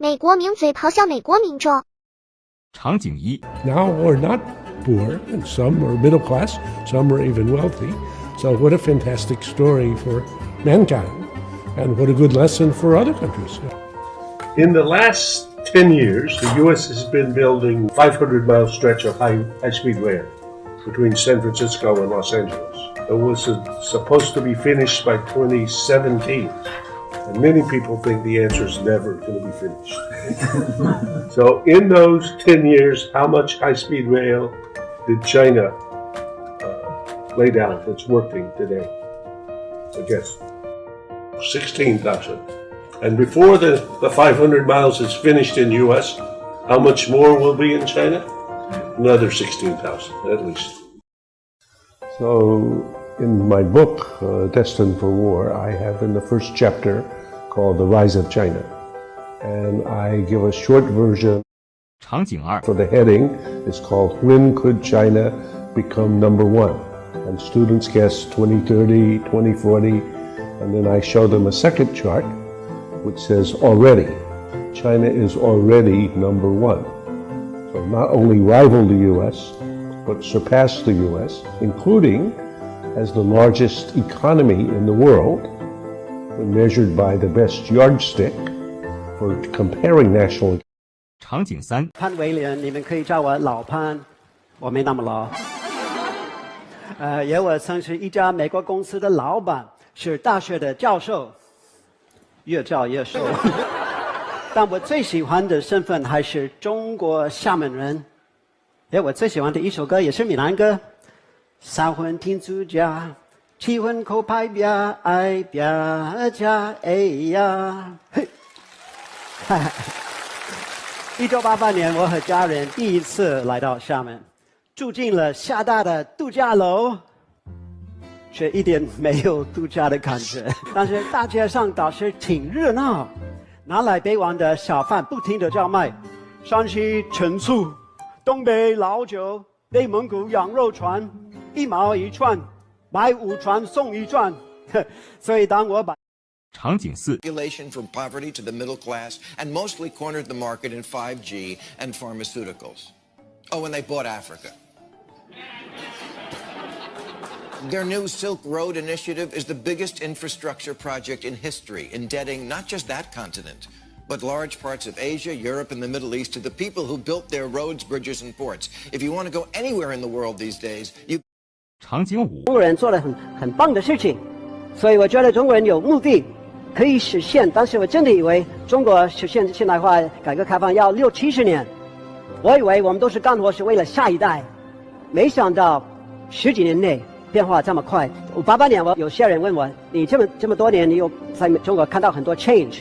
美国名嘴咆哮美国民众。场景一 Now we're not poor, and some are middle class, some are even wealthy. So what a fantastic story for mankind, and what a good lesson for other countries. In the last 10 years, the U.S. has been building 500-mile stretch of high-speed rail between San Francisco and Los Angeles. It was supposed to be finished by 2017. And many people think the answer is never going to be finished. So in those 10 years, how much high-speed rail did China lay down that's working today? I guess 16,000. And before the 500 miles is finished in the U.S., how much more will be in China? Another 16,000 at least. So in my book, Destined for War, I have in the first chapter called The Rise of China. And I give a short version 场景二 for the heading. It's called When Could China Become Number One? And students guess 2030, 2040. And then I show them a second chart which says already. China is already number one. So not only rival the U.S., but surpass the U.S., including as the largest economy in the world, when measured by the best yardstick for comparing national. 场景三潘威廉，你们可以叫我老潘，我没那么老。也我曾是一家美国公司的老板，是大学的教授，越教越瘦。但我最喜欢的身份还是中国厦门人。我最喜欢的一首歌也是闽南歌，三婚天主家，七婚靠拍表，爱表家，哎呀，嘿！1988年，我和家人第一次来到厦门，住进了厦大的度假楼，却一点没有度假的感觉。但是大街上倒是挺热闹，南来北往的小贩不停地叫卖，山西陈醋。东北老酒，内蒙古羊肉串，1毛1串，买5串送1串。所以当我把场景四 Population from poverty to the middle class, and mostly cornered the market in 5G and pharmaceuticals. Oh, and they bought Africa. Their new Silk Road initiative is the biggest infrastructure project in history, indebting not just that continent, but large parts of Asia, Europe, and the Middle East to the people who built their roads, bridges, and ports. If you want to go anywhere in the world these days, you 场景五中国人做了很棒的事情，所以我觉得中国人有目的可以实现。当时我真的以为中国实现现代化、改革开放要60、70年，我以为我们都是干活是为了下一代，没想到10几年内变化这么快。88年，有些人问我，你这么多年，你有在中国看到很多 change？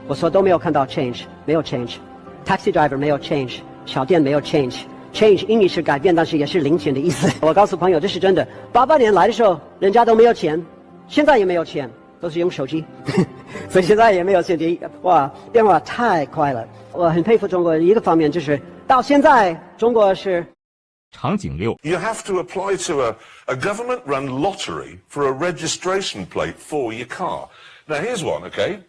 我说都没有看到 change， 没有 change。taxi driver 没有 change， 小店没有 change。change 英语是改变，但是也是零钱的意思。我告诉朋友这是真的。88年来的时候，人家都没有钱，现在也没有钱，都是用手机，所以现在也没有现金。哇，变化太快了。我很佩服中国一个方面，就是到现在中国是。场景六 You have to apply to a government-run lottery for a registration plate for your car. Now, here's one, okay?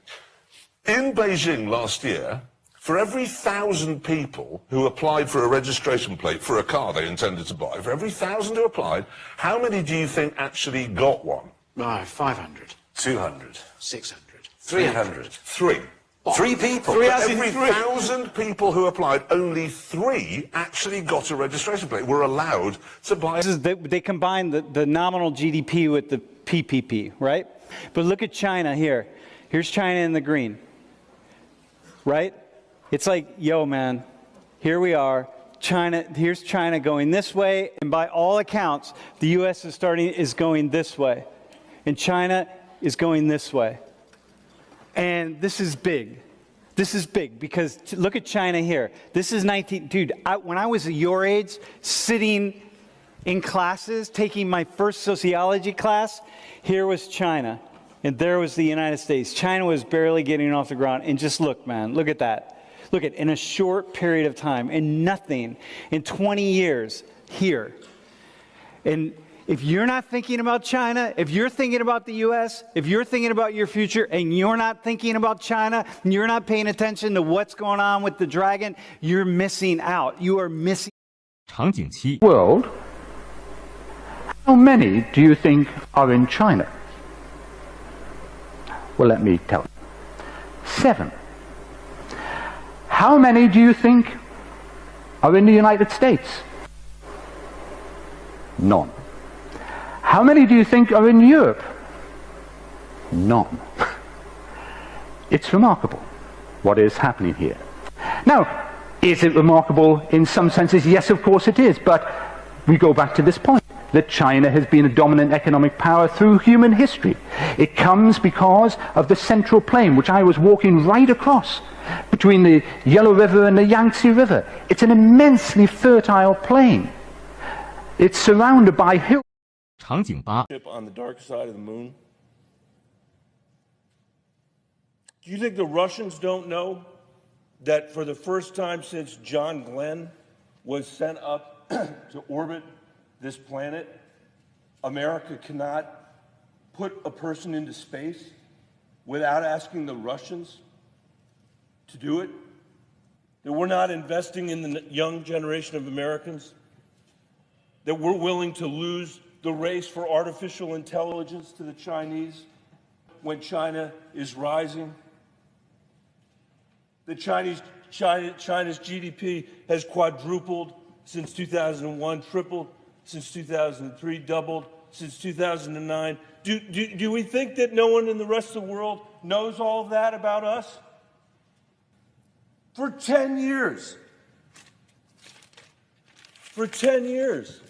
In Beijing last year, for every 1,000 people who applied for a registration plate for a car they intended to buy, for every 1,000 who applied, how many do you think actually got one? 500. 200. 600. 300. 3. 3 people? For every 1,000 people who applied, only 3 actually got a registration plate, were allowed to buy. They combine the nominal GDP with the PPP, right? But look at China here. Here's China in the green, right? It's like, yo, man, here we are. Here's China going this way, and by all accounts, the U.S. is going this way, and China is going this way. And this is big. This is big because look at China here. This is dude, when I was your age, sitting in classes, taking my first sociology class, here was China, and there was the United States. China was barely getting off the ground, and just look, man, look at that. Look at, in a short period of time, in nothing, in 20 years, here. And If you're not thinking about China, if you're thinking about the U.S., if you're thinking about your future and you're not thinking about China, and you're not paying attention to what's going on with the dragon, you're missing out. You are missing. 场景7 World, how many do you think are in China? Well, let me tell you. 7. How many do you think are in the United States? None. How many do you think are in Europe? None. It's remarkable what is happening here. Now, is it remarkable in some senses? Yes, of course it is, but we go back to this point, that China has been a dominant economic power through human history. It comes because of the Central Plain, which I was walking right across, between the Yellow River and the Yangtze River. It's an immensely fertile plain. It's surrounded by hills. 场景8 On the dark side of the moon. Do you think the Russians don't know that for the first time since John Glenn was sent up to orbit this planet, America cannot put a person into space without asking the Russians to do it? That we're not investing in the young generation of Americans? That we're willing to lose the race for artificial intelligence to the Chinese when China is rising? The China's GDP has quadrupled since 2001, tripled since 2003, doubled since 2009. Do we think that no one in the rest of the world knows all of that about us? For 10 years. For 10 years,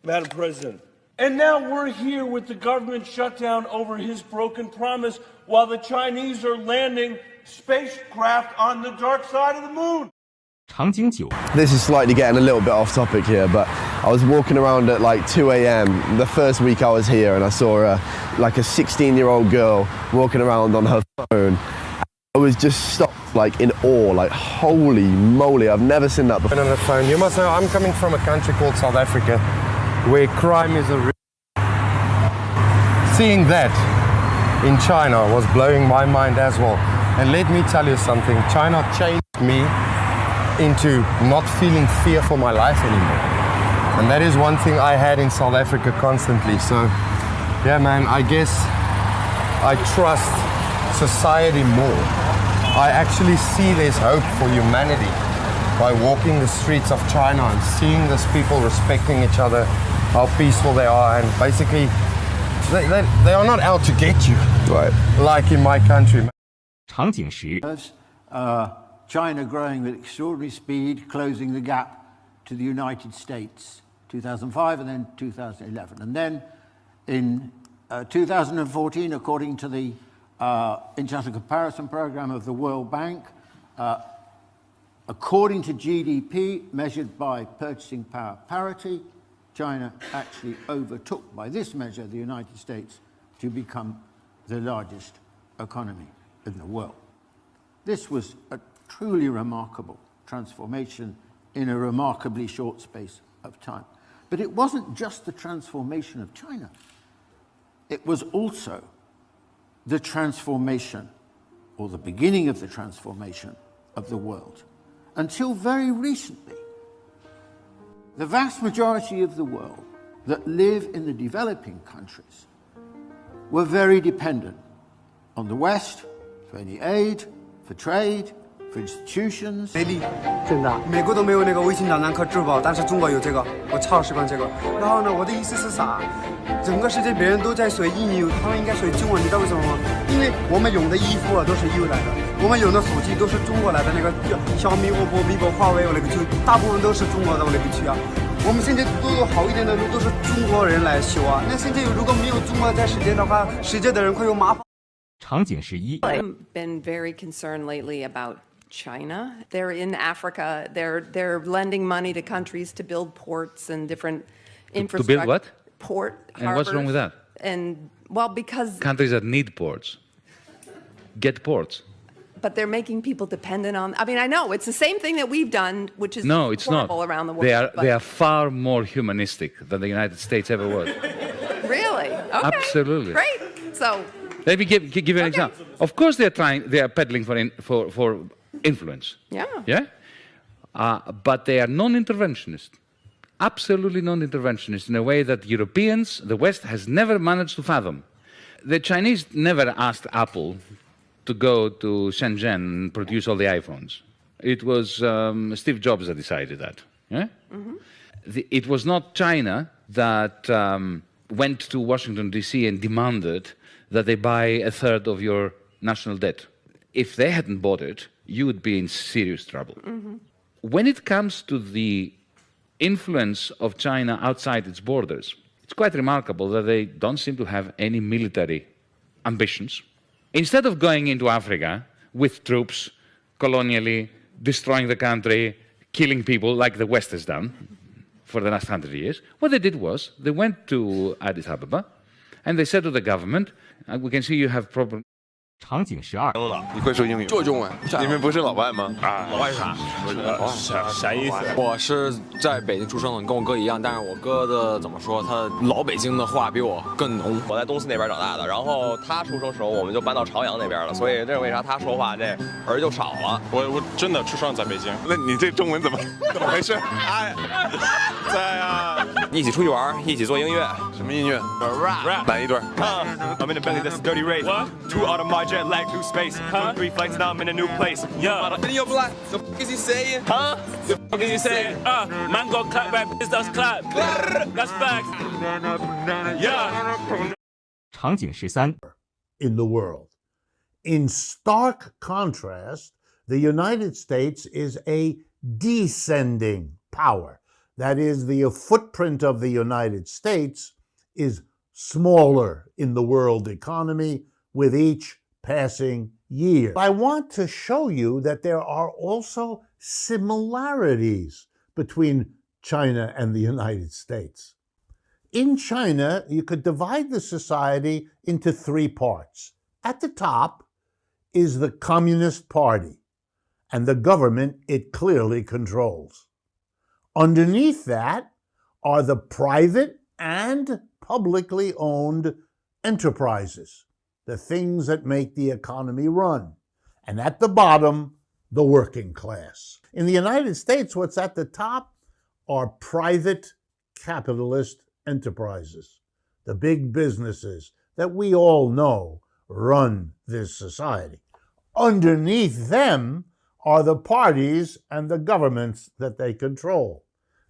Madam President. And now we're here with the government shutdown over his broken promise while the Chinese are landing spacecraft on the dark side of the moon. 场景9 This is slightly getting a little bit off topic here, but I was walking around at like 2 a.m. the first week I was here, and I saw like a 16-year-old girl walking around on her phone. I was just stopped like in awe, like holy moly, I've never seen that before. On the phone. You must know I'm coming from a country called South Africa, where crime is a seeing that in China was blowing my mind as well. And let me tell you something, China changed me into not feeling fear for my life anymore. And that is one thing I had in South Africa constantly. So yeah, man, I guess I trust society more. I actually see there's hope for humanity by walking the streets of China and seeing these people respecting each other, how peaceful they are, and basically they are not out to get you, right? Like in my country. 场景10 China growing with extraordinary speed, closing the gap to the United States, 2005 and then 2011. And then in 2014, according to the International Comparison Program of the World Bank, according to GDP measured by purchasing power parity, China actually overtook, by this measure, the United States to become the largest economy in the world. This was a truly remarkable transformation in a remarkably short space of time. But it wasn't just the transformation of China. It was also the transformation, or the beginning of the transformation, of the world. Until very recently, the vast majority of the world that live in the developing countries were very dependent on the West for any aid, for trade, for institutions. 真的，美国都没有那个微信账单和支付宝，但是中国有这个，我超习惯这个。然后呢，我的意思是啥？整个世界别人都在说英语，他们应该说中文，你知道为什么吗？因为我们用的衣服啊都是EU来的，我们用的手机都是中国来的，那个小米、OPPO、vivo、华为那个就大部分都是中国的那个区啊。我们现在都有好一点的路都是中国人来修啊。那现在如果没有中国在世界的话，世界的人会有麻烦。场景11 I've been very concerned lately about China. They're in Africa. They're lending money to countries to build ports and different infrastructure. To build what? Port. And what's wrong with that? And well, because countries that need ports get ports. but they're making people dependent on. I mean, I know it's the same thing that we've done, which is no, it's horrible not. around the world. They are far more humanistic than the United States ever was. Really? Okay. Absolutely. Great. So. Let me give you an example. Of course, they are peddling for influence. Yeah. Yeah. But they are non-interventionist. Absolutely non-interventionist in a way that Europeans, the West, has never managed to fathom. The Chinese never asked Apple to go to Shenzhen and produce all the iPhones. It was Steve Jobs that decided that. Yeah? Mm-hmm. It was not China that went to Washington, D.C. and demanded that they buy a third of your national debt. If they hadn't bought it, you would be in serious trouble. Mm-hmm. When it comes to the influence of China outside its borders, it's quite remarkable that they don't seem to have any military ambitions. Instead of going into Africa with troops, colonially, destroying the country, killing people like the West has done for the last 100 years, what they did was they went to Addis Ababa and they said to the government, we can see you have problems. 场景12，你会说英语？说中文。你们不是老外吗？老外啥意思？我是在北京出生的，跟我哥一样，但是我哥的怎么说？他老北京的话比我更浓。我在东四那边长大的，然后他出生时候我们就搬到朝阳那边了，所以这是为啥他说话这儿就少了。我真的出生在北京。那你这中文怎么回事？哎，在啊，一起出去玩，一起做音乐。什么音乐 ？rap。哪一段？I'm in the belly, that's a dirty race. Two out of my jet lag through space. 3 flights now, I'm in a new place. Yeah. Yo, black. The fuck is he saying? Huh? The fuck is he saying? Man got clap back, biz does clap. That's facts. Yeah. 场景13 in the world. In stark contrast, the United States is a descending power. That is, the footprint of the United States is smaller in the world economy with each passing year. I want to show you that there are also similarities between China and the United States. In China, you could divide the society into 3 parts. At the top is the Communist Party and the government it clearly controls. Underneath that are the private and publicly owned enterprises, the things that make the economy run. And at the bottom, the working class. In the United States, what's at the top are private capitalist enterprises, the big businesses that we all know run this society. Underneath them are the parties and the governments that they control.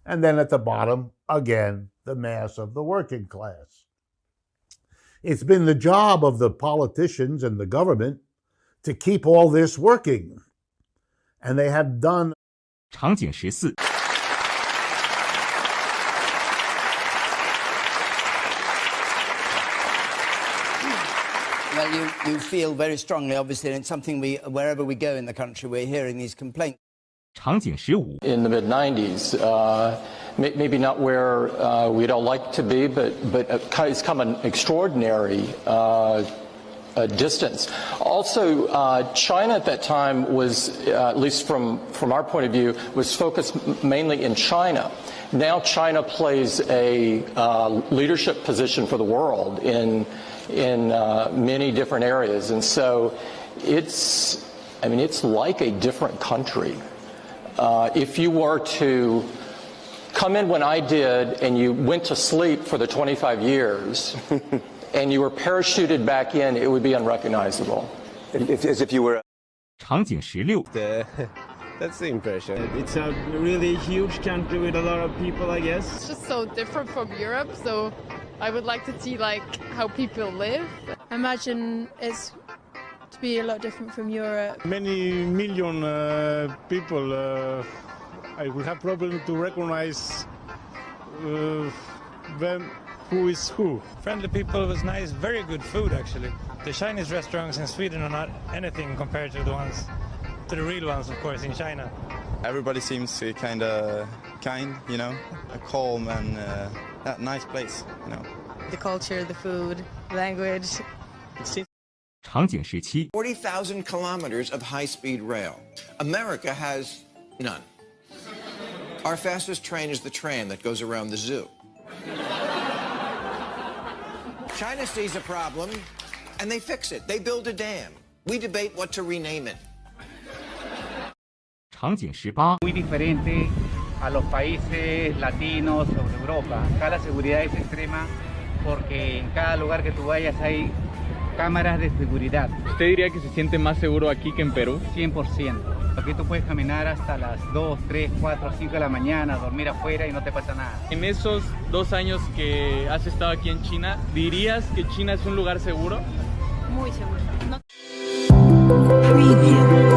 And then at the bottom, again, the mass of the working class. It's been the job of the politicians and the government to keep all this working. And they have done. 场景14 Well, you feel very strongly, obviously, and it's something wherever we go in the country, we're hearing these complaints. 场景15 In the mid-90s, maybe not where we'd all like to be, but it's come an extraordinary distance. Also, China at that time was, at least from our point of view, was focused mainly in China. Now China plays a leadership position for the world in many different areas, and so it's like a different country. If you were to come in when I did and you went to sleep for the 25 years and you were parachuted back in, it would be unrecognizable. As if you were. 场景16 That's the impression. It's a really huge country with a lot of people, I guess. It's just so different from Europe, so I would like to see how people live. I imagine it's to be a lot different from Europe. Many million people, I will have problem to recognize them, who is who. Friendly people, was nice, very good food actually. The Chinese restaurants in Sweden are not anything compared to the real ones, of course, in China. Everybody seems kind of kind, a calm and nice place, The culture, the food, language. 场景17 40,000 kilometers of high-speed rail. America has none. Our fastest train is the train that goes around the zoo. China sees a problem, and they fix it. They build a dam. We debate what to rename it. 场景18 Muy diferente a los países latinos o de Europa. Acá la seguridad es extrema porque en cada lugar que tú vayas hay cámaras de seguridad. ¿Usted diría que se siente más seguro aquí que en Perú? 100%. Aquí tú puedes caminar hasta las 2, 3, 4, 5 de la mañana, dormir afuera y no te pasa nada. En esos 2 años que has estado aquí en China, ¿dirías que China es un lugar seguro? Muy seguro. Preview.